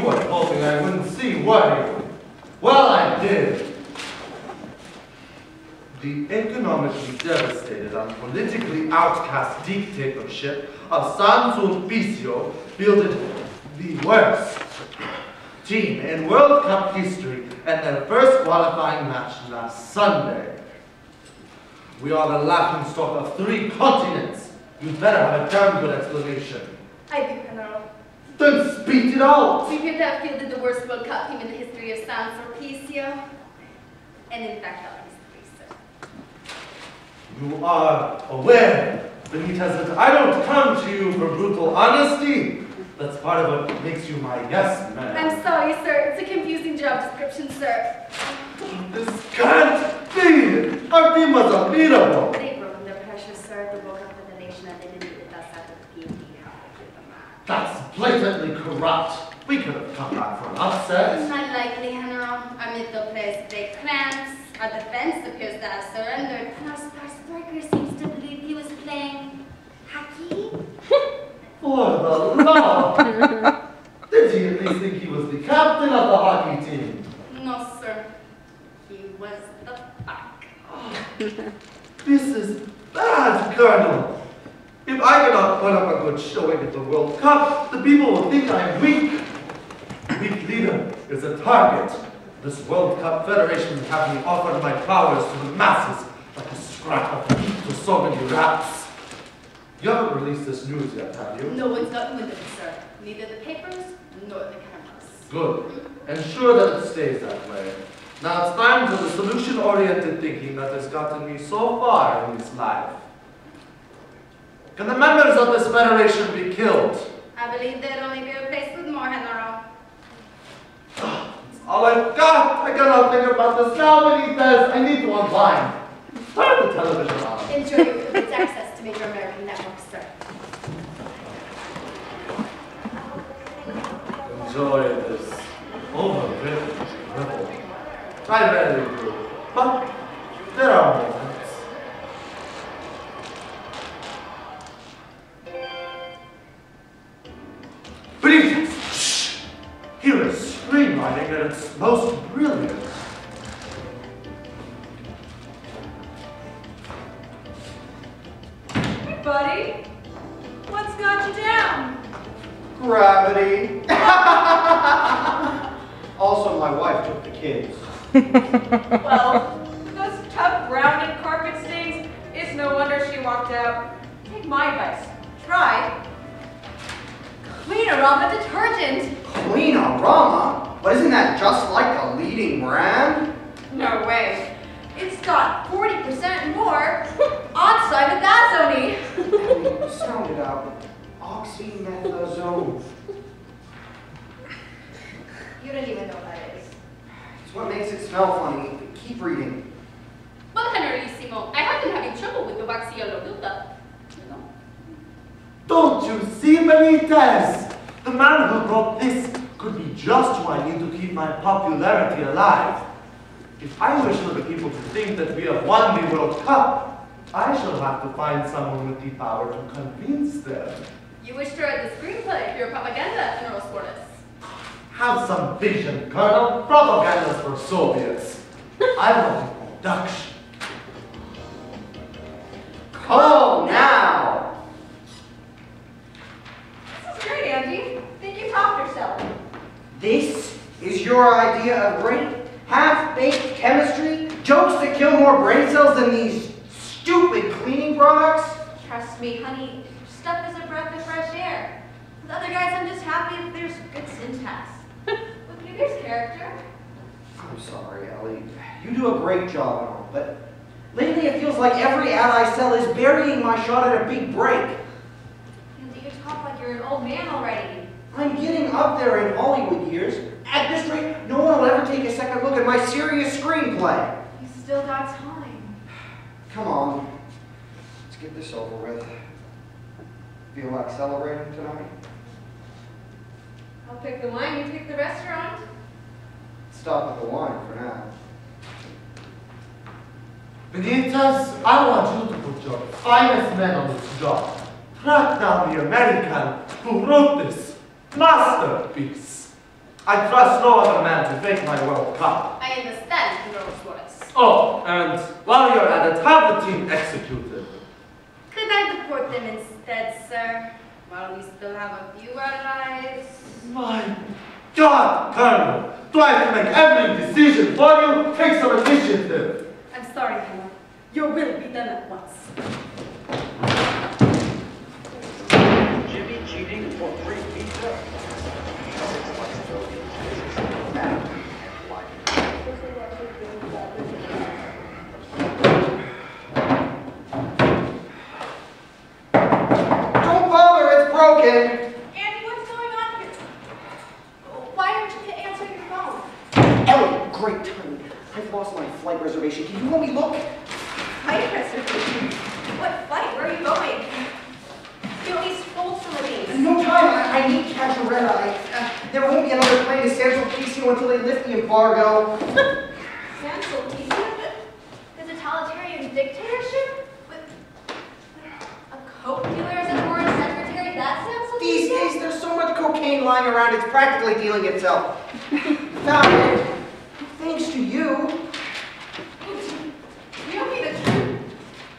were hoping I wouldn't see, were you? Well, I did. The economically devastated and politically outcast dictatorship of San Sulpicio fielded the worst team in World Cup history at their first qualifying match last Sunday. We are the laughingstock of 3 continents. You'd better have a damn good explanation. I do, General. Then speak it out! We appear to have fielded the worst World Cup team in the history of San Sulpicio. And in fact, our history, sir. You are aware, Benitez, that I don't come to you for brutal honesty. That's part of what makes you my yes man. I'm sorry, sir. It's a confusing job description, sir. This can't be! Our team was unbeatable. They broke under pressure, sir. The World Cup for the nation and they didn't with us after the PMD. That's blatantly corrupt. We could have come back for an upset. Not likely, General. Our midfield players break cramps. Our defense appears to have surrendered. And our star striker seems to believe he was playing hockey. For the love! Did he at least think he was the captain of the hockey team? No, sir. He was the back. This is bad, Colonel. If I cannot put up a good showing at the World Cup, the people will think I'm weak. Weak leader is a target. This World Cup Federation would have me offer my powers to the masses like a scrap of meat to so many rats. You haven't released this news yet, have you? No one's gotten wind of it, sir. Neither the papers nor the cameras. Good. Ensure that it stays that way. Now it's time for the solution-oriented thinking that has gotten me so far in this life. Can the members of this federation be killed? I believe they'd only be replaced with more, General. That's all I've got. I cannot think about this now, Benitez. I need to unwind. Turn the television on. Enjoy your privileged access to major American networks, sir. Enjoy this overwritten revel. I rarely do, but there are moments. Benitez! Shh! Here is screenwriting at its most brilliant. Hey, buddy. What's got you down? Gravity. Also, my wife took the kids. Well, those tough rounded carpet stains, it's no wonder she walked out. Take my advice. Try Clean Aroma detergent. Clean Aroma? But isn't that just like the leading brand? No way. It's got 40% more oxymethazone. You sounded out oxymethazone. You don't even know what that is. It's what makes it smell funny. Keep reading. Well, Generalissimo, I have been having trouble with the waxy yellow buildup. You know? Don't you see, Benitez? The man who wrote this could be just who I need to keep my popularity alive. If I wish for the people to think that we have won the World Cup, I shall have to find someone with the power to convince them. You wish to write the screenplay for your propaganda, General Suárez. Have some vision, Colonel. Propaganda's for Soviets. I want a production. Oh, now! This is great, Andy. Think you topped yourself. This is your idea of great half-baked chemistry? Jokes that kill more brain cells than these stupid cleaning products? Trust me, honey. Stuff is a breath of fresh air. With other guys, I'm just happy if there's good syntax. With you, there's character. I'm sorry, Ellie. You do a great job and all, but lately it feels like every ad I sell is burying my shot at a big break. And you talk like you're an old man already. I'm getting up there in Hollywood years. At this rate, no one will ever take a second look at my serious screenplay. You still got time. Come on. Let's get this over with. Feel like celebrating tonight? I'll pick the wine, you pick the restaurant. Stop at the wine for now. Benitez, I want you to put your finest men on this job. Track down the American who wrote this masterpiece. I trust no other man to take my World Cup. I understand, General Suárez. Oh, and while you're at it, have the team executed. Could I deport them instead, sir? While we still have a few allies. My God, Colonel! Do I have to make every decision for you? Take some initiative. I'm sorry, Colonel. Your will be done at once. Jimmy cheating for free pizza. Don't bother, it's broken. Andy, what's going on here? Why aren't you answering your phone? Ellie, great timing. I've lost my flight reservation. Can you let me look? Flight reservation? What flight? Where are you going? You at least hold some of these. No time. I need to catch a red eye. There won't be another plane to San Sulpicio until they lift the embargo. San Sulpicio? The totalitarian dictatorship? With a coke dealer as a foreign secretary? That's San Sulpicio? These days, there's so much cocaine lying around, it's practically dealing itself. Found it. Thanks to you. Tell me the truth.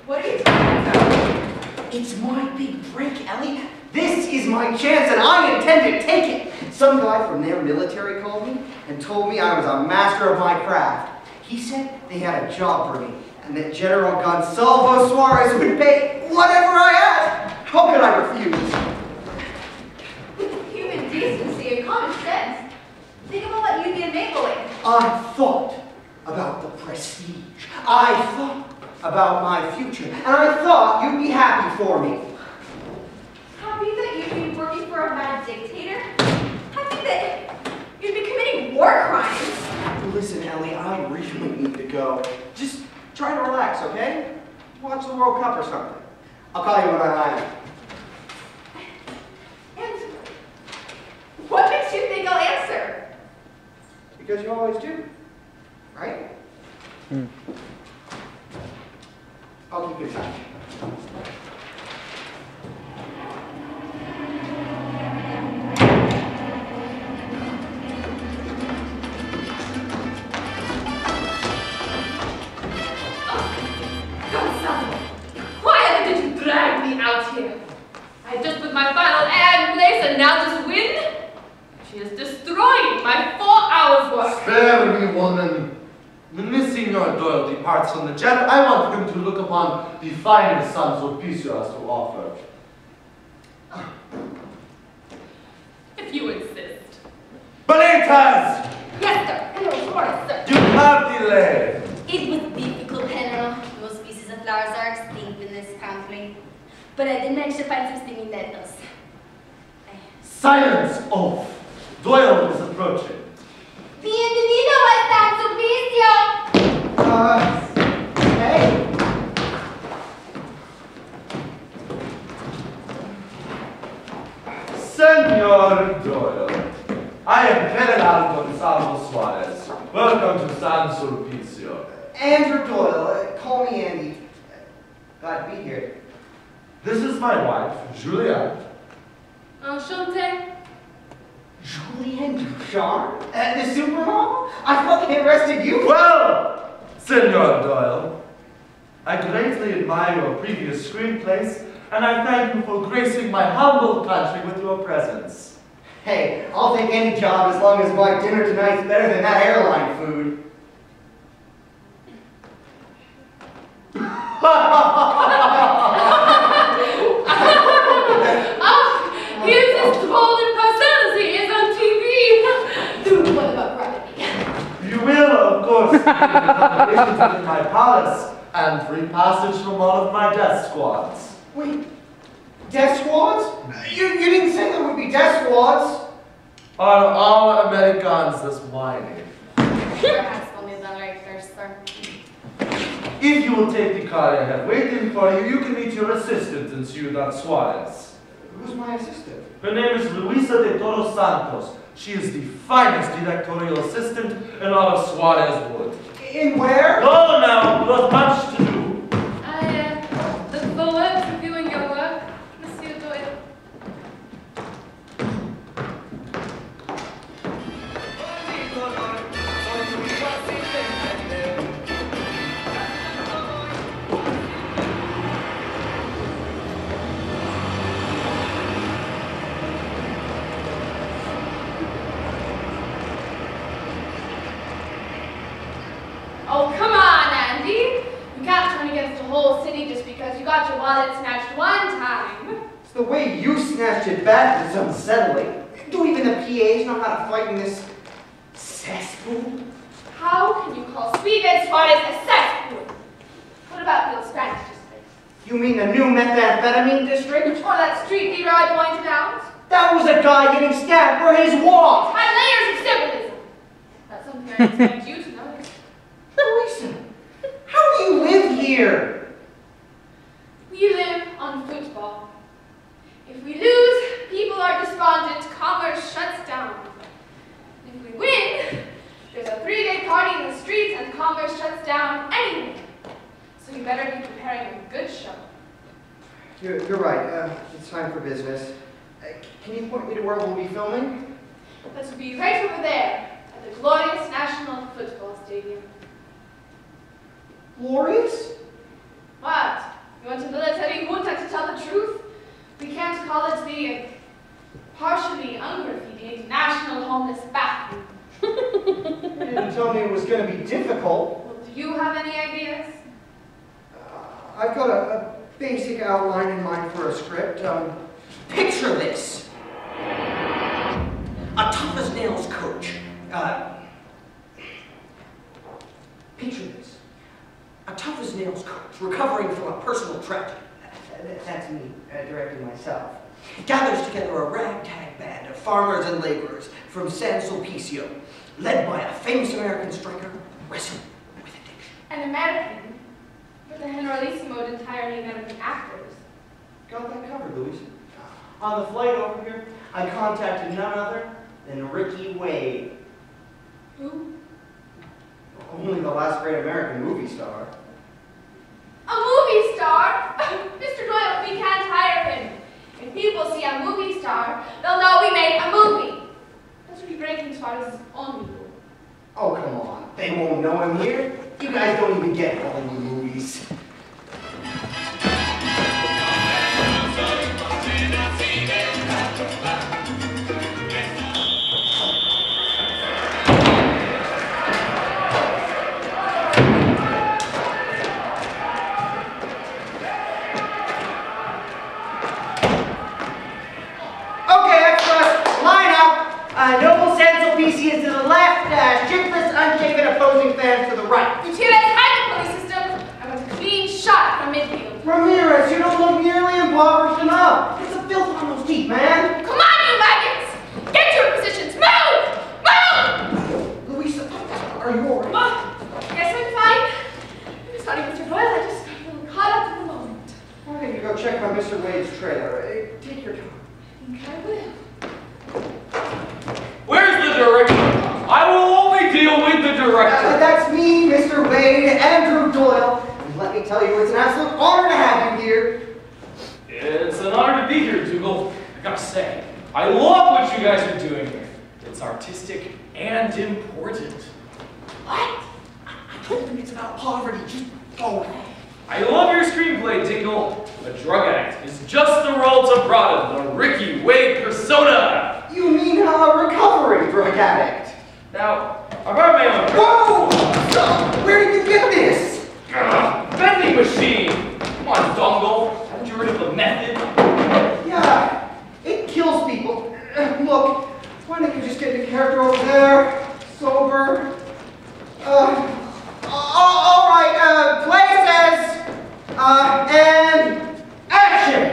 What are you talking about? It's my big break, Ellie. This is my chance, and I intend to take it. Some guy from their military called me and told me I was a master of my craft. He said they had a job for me, and that General Gonsalvo Suárez would pay whatever I asked. How could I refuse? With human decency and common sense, think about what you'd be enabling. I thought about the prestige. I thought about my future, and I thought you'd be happy for me. Happy that you'd be working for a mad dictator? Happy that you'd be committing war crimes? Listen, Ellie, I really need to go. Just try to relax, okay? Watch the World Cup or something. I'll call you when I land. And what makes you think I'll answer? Because you always do, right? I'll keep in touch. Why did you drag me out here? I just put my final ad in place and now this wind? She is destroying my 4 hours work. Spare me, woman. When Monsignor Doyle departs from the jet, I want him to look upon the finest San Sulpicio has to offer. If you insist. Benitez! Yes, sir. Hello, Suárez, sir. You have delayed. It was difficult, General. Most species of flowers are extinct in this country. But I did manage to find some stinging nettles. Silence, oath. Doyle is approaching. Bienvenido a San Sulpicio! Hey. Senor Doyle, I am General Gonsalvo Suárez. Welcome to San Sulpicio. Andrew Doyle, call me Andy. Glad to be here. This is my wife, Juliette. Enchanté. Julianne Ducharme? The supermodel? I thought they arrested you. Well, Senor Doyle, I greatly admire your previous screenplays, and I thank you for gracing my humble country with your presence. Hey, I'll take any job as long as my dinner tonight's better than that airline food. Here's this golden personality is on TV. Dude, what about gravity? You will, of course, be accommodations in my palace and free passage from all of my death squads. Wait, death squads? You didn't say there would be death squads. Are all Americans this whiny? Perhaps only the writers, sir. If you will take the car I have waiting for you, you can meet your assistant in Ciudad Suárez. Who's my assistant? Her name is Luisa de Toros Santos. She is the finest directorial assistant in all of Suárez Wood. In where? Go now, you have much to do. I look forward to viewing your work, Monsieur Doyle. whole city just because you got your wallet snatched one time. It's the way you snatched it back that's unsettling. Do even the PAs know how to fight in this cesspool? How can you call Sweet and Suárez a cesspool? What about the old Spanish district? You mean the new methamphetamine district? Or that street leader I pointed out? That was a guy getting stabbed for his walk! Had layers of symbolism. That's something I expect you to notice. Louisa, how do you live here? We live on football. If we lose, people are despondent, commerce shuts down. If we win, there's a 3-day party in the streets and commerce shuts down anyway. So you better be preparing a good show. You're right. It's time for business. Can you point me to where we'll be filming? That will be right over there, at the glorious National Football Stadium. Glorious? What? You want a military junta to tell the truth? We can't call it the partially ungraffitied National Homeless Bathroom. You didn't tell me it was going to be difficult. Well, do you have any ideas? I've got a basic outline in mind for a script. Picture this. A tough-as-nails coach. Picture this. A tough-as-nails coach recovering from a personal tragedy. That's me, directing myself. Gathers together a ragtag band of farmers and laborers from San Sulpicio, led by a famous American striker, wrestling with addiction. An American? But the Generalissimo entirely American actors. Got that covered, Louisa. On the flight over here, I contacted none other than Ricky Wade. Who? Only the last great American movie star. A movie star? Mr. Doyle, we can't hire him. If people see a movie star, they'll know we made a movie. That's what breaking Suárez's only rule. Oh, come on. They won't know him here. You guys don't even get Hollywood movies. Noble San Sulpician to the left, shiftless, unshaven, opposing fans to the right. Gutierrez, hide the police system. I want a clean shot from midfield. Ramirez, you don't look nearly impoverished enough. It's a filth on those teeth, man. Come on, you maggots! Get to your positions. Move! Move! Louisa, are you all right? Yes, I'm fine. I'm sorry, Mr. Doyle. I just got a little caught up in the moment. I think you go check on Mr. Wade's trailer. Take your time. I think I will. Where's the director? I will only deal with the director. That's me, Mr. Wade, Andrew Doyle. And let me tell you, it's an absolute honor to have you here. It's an honor to be here, Dougal. I gotta say, I love what you guys are doing here. It's artistic and important. What? I told him it's about poverty. Just go away. I love your screenplay, Dingle. A drug addict is just the role to broaden the Ricky Wade persona. You mean a recovering drug addict? Now, about my own. Whoa! Stop! Where did you get this? Vending machine! Come on, Dongle. Haven't you heard of the method? Yeah, it kills people. Look, why don't you just get the character over there? Sober. All right, places. And action!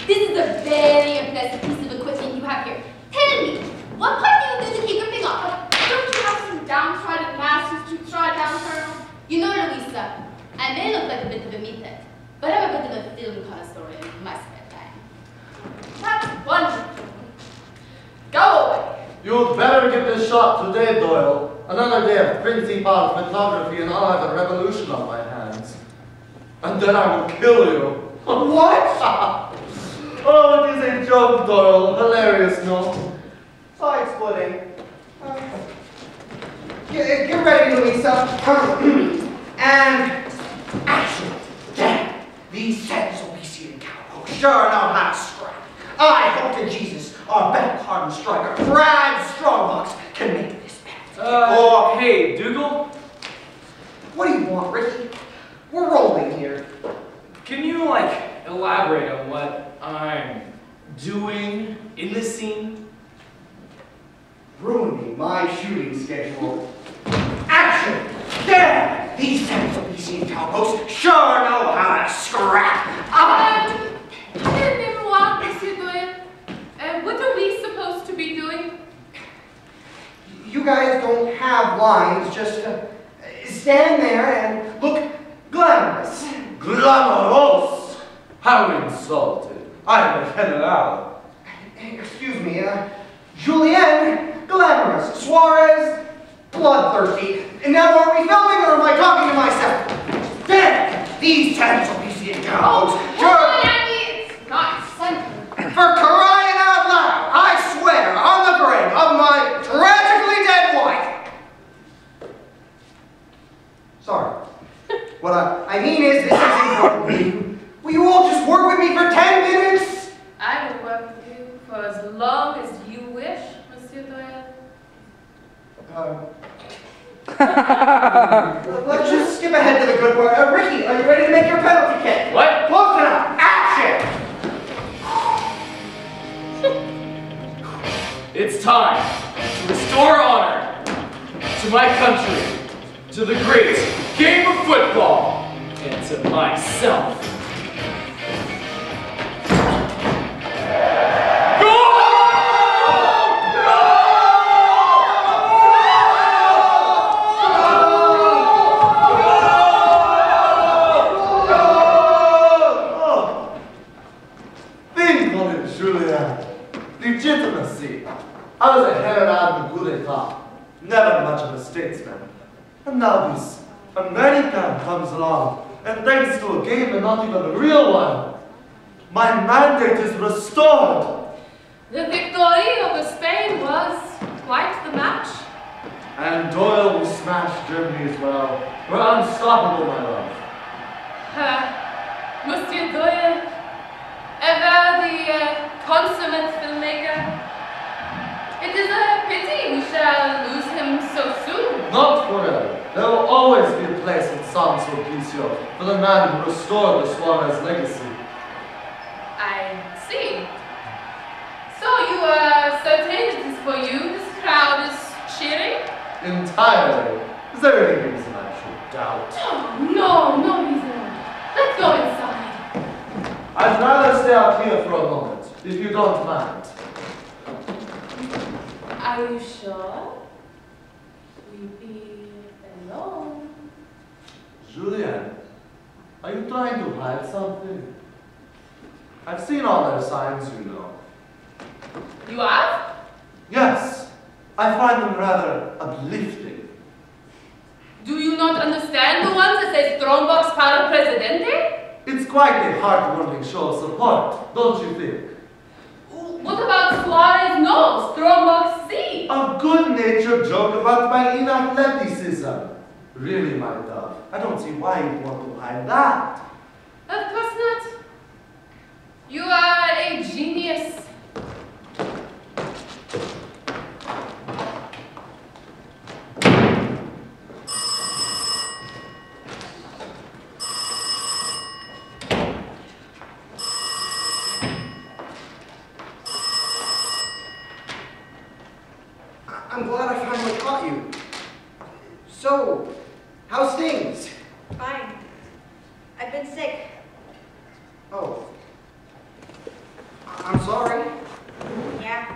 This is a very impressive piece of equipment you have here. Tell me, what part do you do to keep your thing off? Don't you have some downtrodden masses to trot down, Colonel? You know, Louisa, I may look like a bit of a meathead, but I'm a bit of a film connoisseur in my spare time. That's wonderful. Go away. You'd better get this shot today, Doyle. Another day of principal photography and I'll have a revolution on my hands. And then I will kill you. What? Oh, it is a joke, Doyle. Hilarious, no? Side splitting. Get ready, Louisa. And action. Damn, these San Sulpician cowpokes sure know how to scrap. I hope to Jesus our back hardened striker, Brad Strongbox, can make this better. Hey, Dougal? What do you want, Ricky? We're rolling here. Can you, elaborate on what I'm doing in this scene? Ruining my shooting schedule. Action! There! These San Sulpician cowpokes sure know how to scrap. Monsieur Doyle. What are we supposed to be doing? You guys don't have lines, just stand there and look glamorous. Glamorous! How insulted. I am a general. Excuse me, Julienne, glamorous. Suárez, bloodthirsty. And now are we filming or am I talking to myself? Damn! These San Sulpician cowpokes sure... It's not something. For crying out loud, I swear on the grave of my tragically dead wife. Sorry. What I mean is, this is important to you. Will you all just work with me for 10 minutes? I will work with you for as long as you wish, Monsieur Doyle. Let's just skip ahead to the good part. Ricky, are you ready to make your penalty kick? What? Close enough. Action! It's time to restore honor to my country, to the great game of football, and to myself. Legitimacy. I was a general de coup d'etat. Never much of a statesman. And now this American comes along, and thanks to a game and not even a real one, my mandate is restored. The victory over Spain was quite the match. And Doyle will smash Germany as well. We're unstoppable, my love. Monsieur Doyle, ever the consummate filmmaker. It is a pity we shall lose him so soon. Not forever. There will always be a place in San Sulpicio for the man who restored the Suárez legacy. I see. So you are certain it is for you this crowd is cheering? Entirely. Is there any reason I should doubt? No reason. Let's go inside. I'd rather stay out here for a moment, if you don't mind. Are you sure? We be alone. Julienne, are you trying to hide something? I've seen all their signs, you know. You have? Yes, I find them rather uplifting. Do you not understand the ones that say Strongbox para Presidente? It's quite a heartwarming show of support, don't you think? What about Suárez no, Strongbox si? A good-natured joke about my inathleticism. Really, my dove, I don't see why you'd want to hide that. Of course not. You are a genius. I'm glad I finally caught you. So, how's things? Fine. I've been sick. Oh. I'm sorry. Yeah.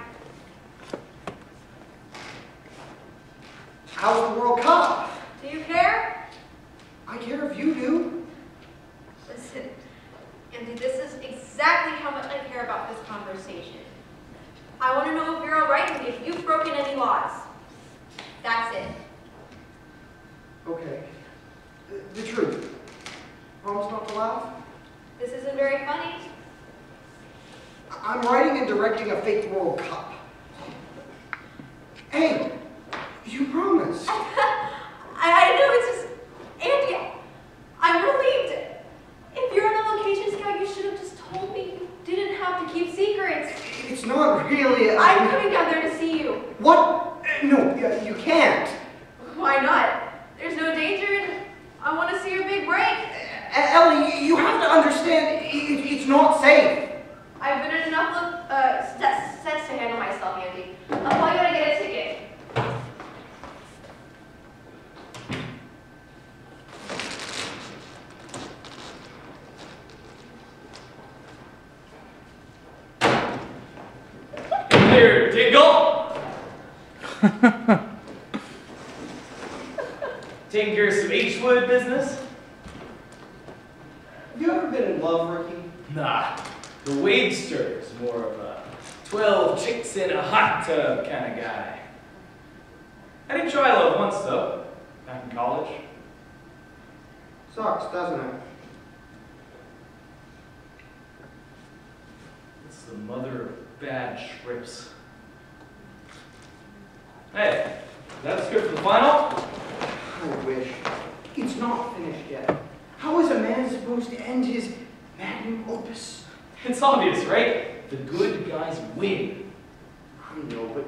How's the World Cup? Do you care? I care if you do. Listen, Andy, this is exactly how much I care about this conversation. I want to know if you're all right and if you've broken any laws. That's it. Okay. The truth. Promise not to laugh? This isn't very funny. I'm writing and directing a fake World Cup. Hey, you promised. I know, it's just, Andy, I'm relieved. If you're on a location scout, you should have just told me. You didn't have to keep secrets. It's not really I'm coming down there to see you. What? No, you can't. Why not? There's no danger and I want to see your big break. Ellie, you have to understand, it's not safe. I've been in enough sets to handle myself, Andy. I'll call you when I get a ticket. Here, Dingle! Taking care of some H-Wood business? Have you ever been in love, Ricky? Nah, the Wadester is more of a 12 chicks in a hot tub kind of guy. I did try love once, though, back in college. Sucks, doesn't it? It's the mother of bad trips. Hey, that's good for the final? I wish. It's not finished yet. How is a man supposed to end his magnum opus? It's obvious, right? The good guys win. I know, but